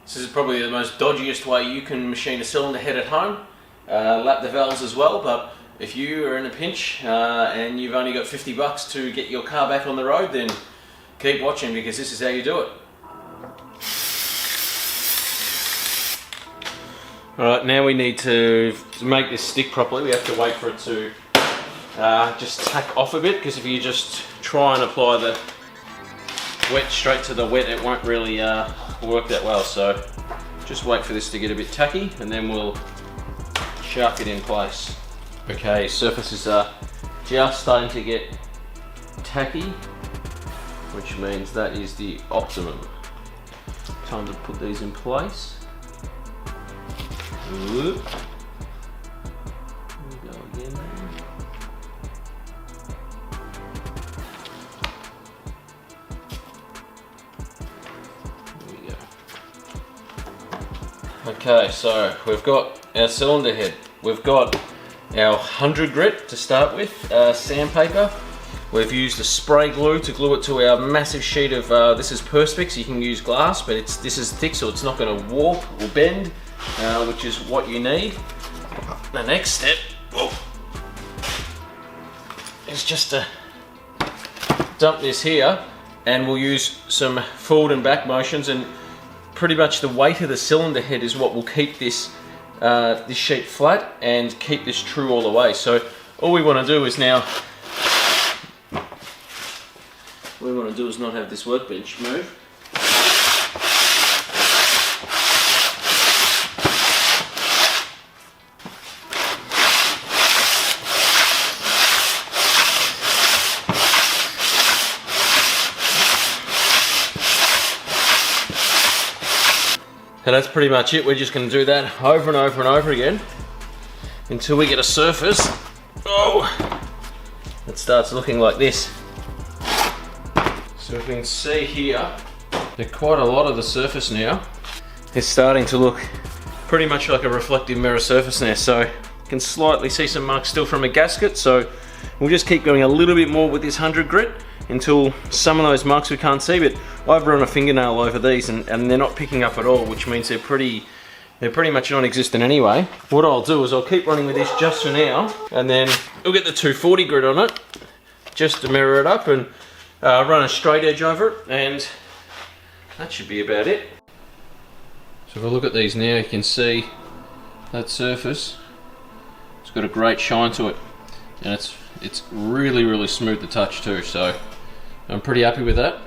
This is probably the most dodgiest way you can machine a cylinder head at home. Lap the valves as well, but if you are in a pinch and you've only got $50 to get your car back on the road, then keep watching, because this is how you do it. Alright, now we need to make this stick properly. We have to wait for it to just tack off a bit, because if you just try and apply the wet straight to the wet, it won't really work that well. So just wait for this to get a bit tacky and then we'll shark it in place. Okay, surface is just starting to get tacky, which means that is the optimum. Time to put these in place. Whoop. Go again. There we go. Okay, so we've got our cylinder head. We've got our 100 grit to start with, sandpaper. We've used a spray glue to glue it to our massive sheet of, this is Perspex. You can use glass, but this is thick, so it's not going to warp or bend, which is what you need. The next step is just to dump this here, and we'll use some forward and back motions, and pretty much the weight of the cylinder head is what will keep this this sheet flat and keep this true all the way. So all we want to do is now, not have this workbench move. And that's pretty much it. We're just going to do that over and over and over again until we get a surface that starts looking like this. So we can see here that quite a lot of the surface now is starting to look pretty much like a reflective mirror surface now. So you can slightly see some marks still from a gasket. So we'll just keep going a little bit more with this 100 grit until some of those marks we can't see, but I've run a fingernail over these and they're not picking up at all, which means they're pretty much non-existent anyway. What I'll do is I'll keep running with this just for now, and then we'll get the 240 grit on it just to mirror it up and run a straight edge over it, and that should be about it. So if I look at these now, you can see that surface. It's got a great shine to it, and it's really smooth to touch too, so I'm pretty happy with that.